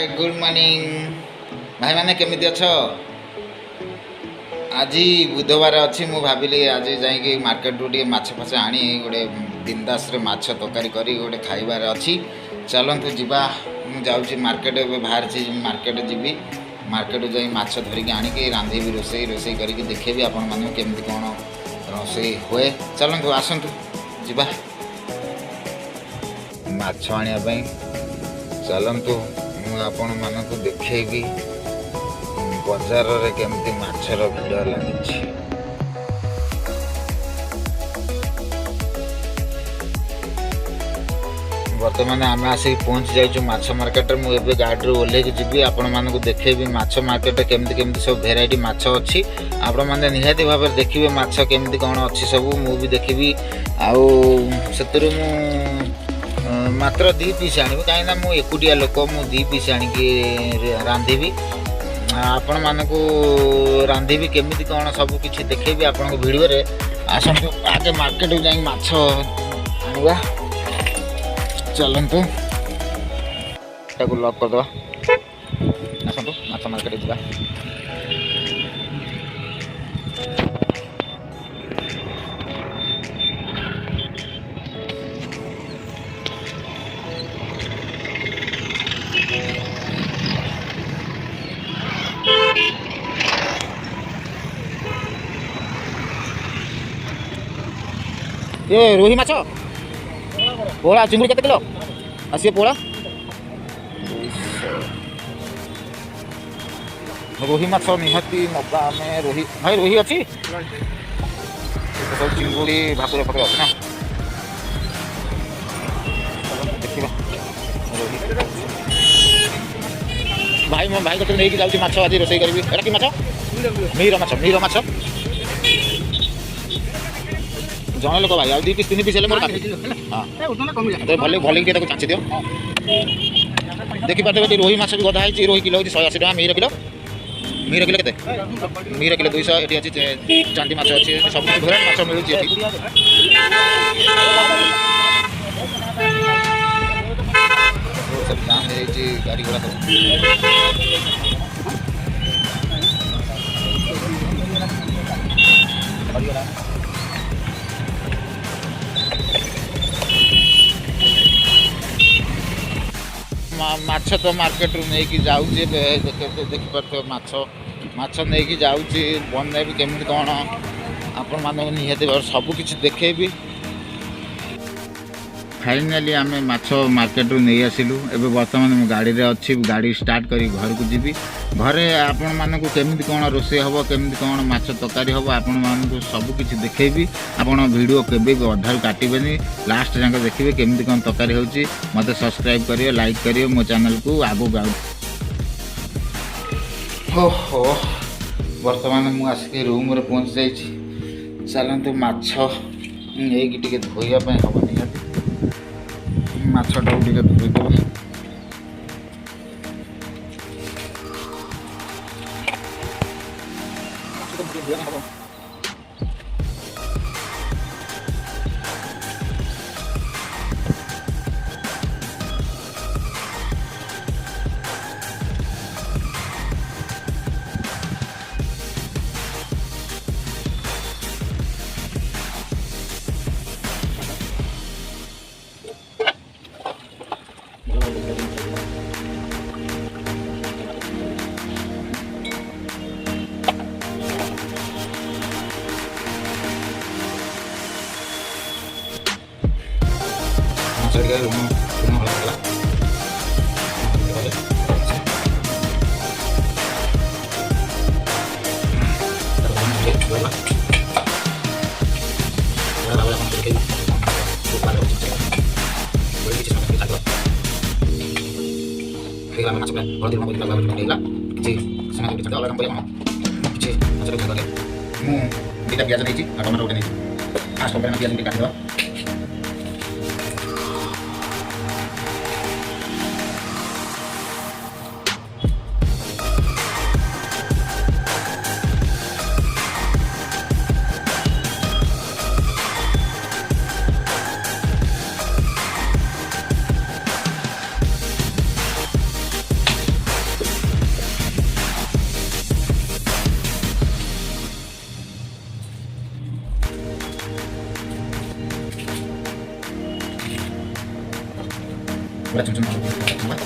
Good morning भाई मैंने केमिति अछ आज बुधवार अच्छी मु भाविली आज जाइए मार्केट रू माछ फाछ आनी गोटे बिंदास माछ तरकारी करी गोटे खाइबार अच्छी चलतु जीवा मुझे मार्केट बाहर मार्केट जीवी मार्केट जाई माछ धरिकी आनिकी रांधेबी रोसई करके देखेबी आपण मानू केमती कौन रोसई हुए चलतु आसतु जीवा माछ आने चलतु आपण मानक देखेबी बजार रे केमती माछर भिड़ लगी। बर्तमान आम आसिक पहुँची जाइए माछ मार्केट में मुझे गाड़ी ओह्ल जी आपण मानक देखेबी माछ मार्केट केमती केमती सब भेराइटी माछ अच्छी आपण मैंने निहाती भाव देखिए माछ केमती कौन अच्छी सब मुझे देखी आउ से मात्र 2 पीस आनी कहीं मुझे एकुटिया लोक मु 2 पीस आणिकी रांधेबी आपण मानक रांधेबी केमिति कौन सब किछि देखेबी आपण को वीडियो रे आसंतु आगे मार्केट जाई माछ आनिबा चलंतु ताको लॉक कर दवा आसंतु माछ मार्केट जिबा। ये रोही माछ पोला चिंगुड़ी केते किलो आसी पोला रोही माछ निहाती नबा में रोही भाई रोही अच्छी सब चिंगुड़ी भाकुर फटे अच्छे ना देखा रोही भाई मो भाई को नहीं जाऊँ माछ आज रोसई करी एटा कि माछ मीर माछ जन लोक भाई 2 पीस 3 पीस मोर हाँ भले भले चाची दियो देखी पार्थे रोही माछ भी गधा है रोही किलो 180 टका मीर किलो के मीर किलो 200 ये अच्छी चांदी माछ अच्छी सब भेराइटी माछ मिलूँ सब दाम गाड़ी घोड़ा माछ तो मार्केट रू नहीं जाऊँगी देखिपे माछ नहीं जाऊँगी बनैबी केमी कौन आपण मानक निहाती सबकि देखेबी। फाइनाली आम माछ मार्केट रू नहीं आसिलु एबे वर्तमान गाड़ी रे अच्छी गाड़ी स्टार्ट करी घर को जीवी घरे आपण मानक केमी कौन रोषे हम केमी कौन माछ तरकारी हम आपण मानक सबकि देखेबी आपण वीडियो केबे अधार काटबेनी लास्ट जाक देखिए केमी कौन तरकारी होची मते सब्सक्राइब करियो लाइक करियो मो चैनल को आगो गाउ। ओहो वर्तमान मु आसिक रूम रे पहुँच जाइछि चलतु माछ एक टिके धोइया पय हम निहाती माछटा टिके धोइदेबा पियाज नहीं टमाटो गोटे नहीं फास्ट पियाज काटिदेवा ପୁରା ଚୁନ ଚୁନ କାଟିବା।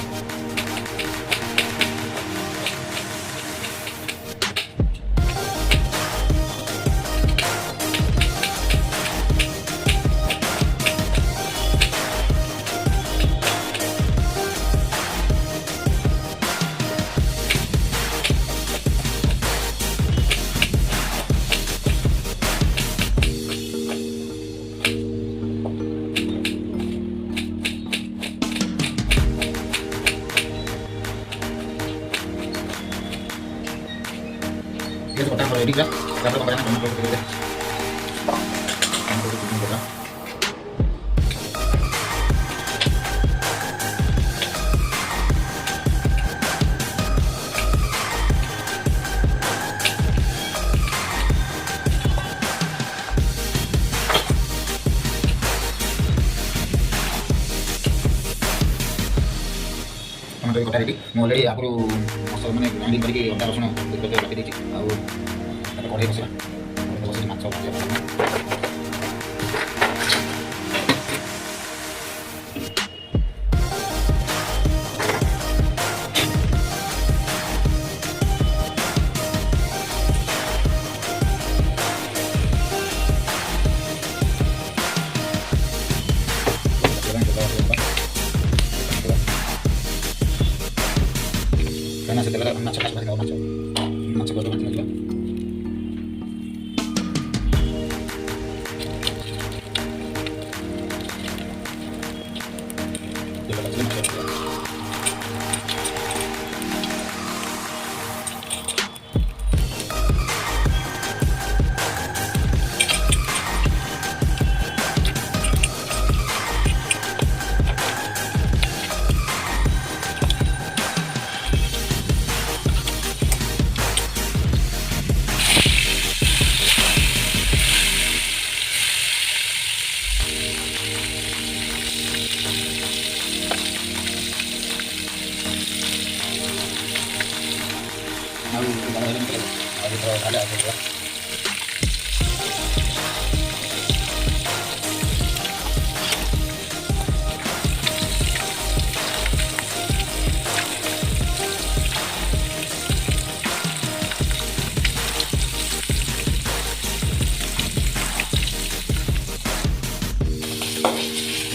Dia sudah ready kan? Kita perlu kembali ke kita. Teman-teman kota ready, mulai aku masuk mana grinding bagi kita langsung kita pakai di sini. Aku ada kode masih lah. Kita masih masuk aja. Karena setelah masuk kalau masuk juga. Ada ya.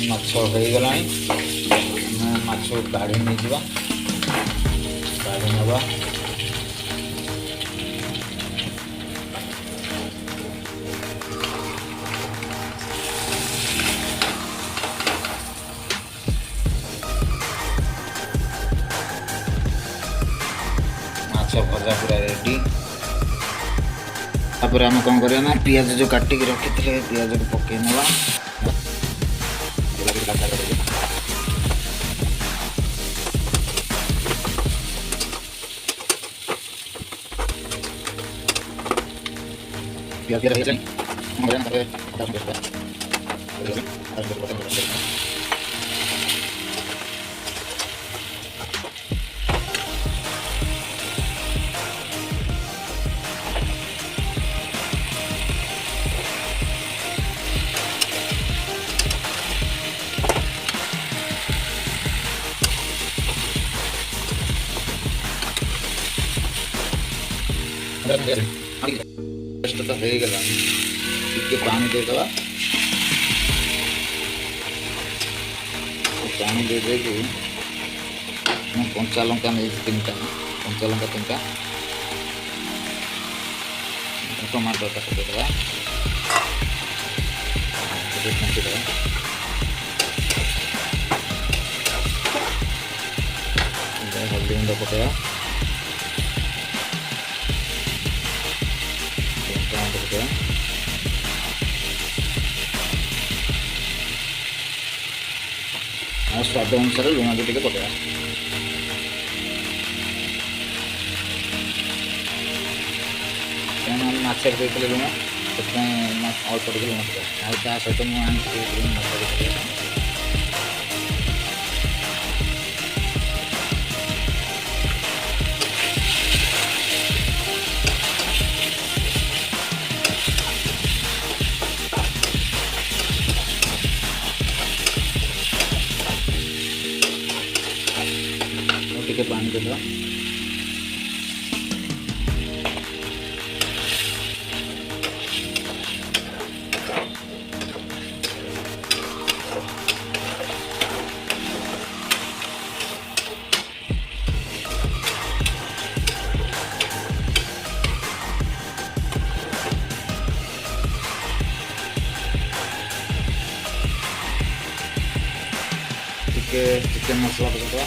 ମାଛ ହେଇଗଲାଣି ଆମେ ମାଛ କାଢ଼ି ନେଇଯିବା କାଢ଼ି ନେବା ମାଛ ଭଜା ପୁରା ରେଡି ତାପରେ ଆମେ କ'ଣ କରିବା ନା ପିଆଜ ଯେଉଁ କାଟିକି ରଖିଥିଲେ ପିଆଜକୁ ପକେଇ ନେବା biar dia hilang kemudian sampai kita sudah harus berpotong tetap ହେଇଗଲା ଟିକେ ପାଣି ଦେଇଦେବା ପାଣି ଦେଇଦେଇକି ମୁଁ କଞ୍ଚା ଲଙ୍କା ନେଇଛି ତିନିଟା ଟମାଟୋଟା ପକେଇଦେବା ଛାଞ୍ଚିଦେବା ହଳଦୀ ଗୁଣ୍ଡ ପକେଇବା और स्वाद अनुसार लुण भी टे पकड़ा क्या माछ देते लुण से अल्प टे लुण पकड़ा सहित मुझे ଟିକେ ପାଣି ଦେବା। चिकेन मसला पकड़ा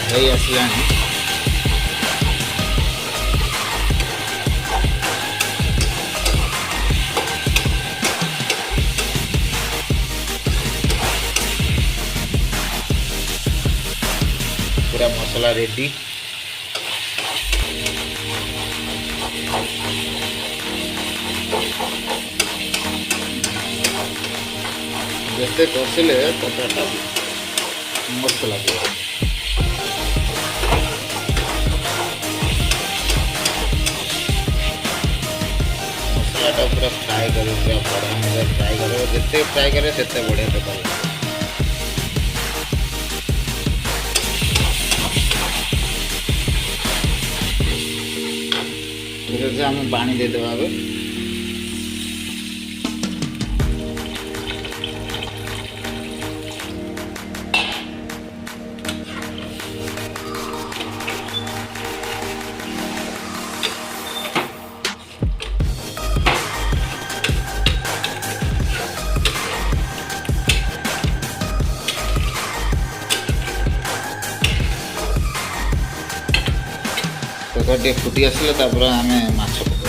है असलानी पूरा मसला रेडी। जैसे कौशले तथा मस्त लगे। मसलाटा पूरा फ्राए कर बढ़िया फ्राए कर जिते फ्राए करे से बढ़िया तक आम पानी देदेवा। तक फुटी आसले आम माछ पक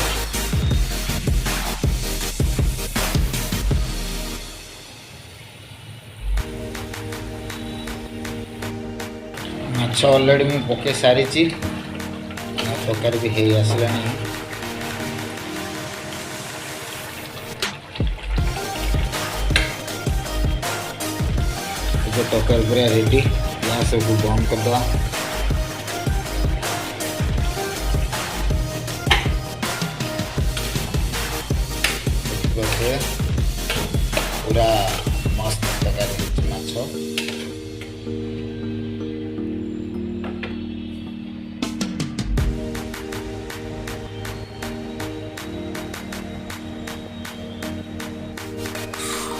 माछ अलरेडी मुझे पके सारी तरकारी भी हो आसला। तरकारी पूरा रेडी सब बंद करदे। पूरा मस्त तरकारी माछ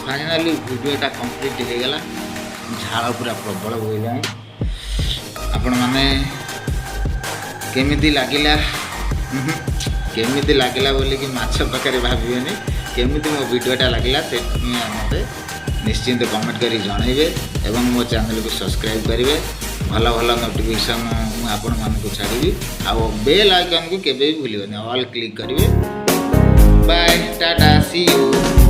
फाइनाली वीडियोटा कंप्लीट हो गला। झाड़ पूरा प्रबल बोला आपण मैंने केमिति लागिला केमिति लागिला बोली कि माछ तरकारी भाविबेनी केमिति मो वीडियोटा लगे मत निश्चिंत कमेंट करी जनइबे एवं मो चैनल को सब्सक्राइब करेंगे। भल भल नोटिफिकेशन आपण मानक छाड़ी आउ बेल आइकन को केबे भी भूलिबेनी ऑल क्लिक करेंगे। Bye tata see you.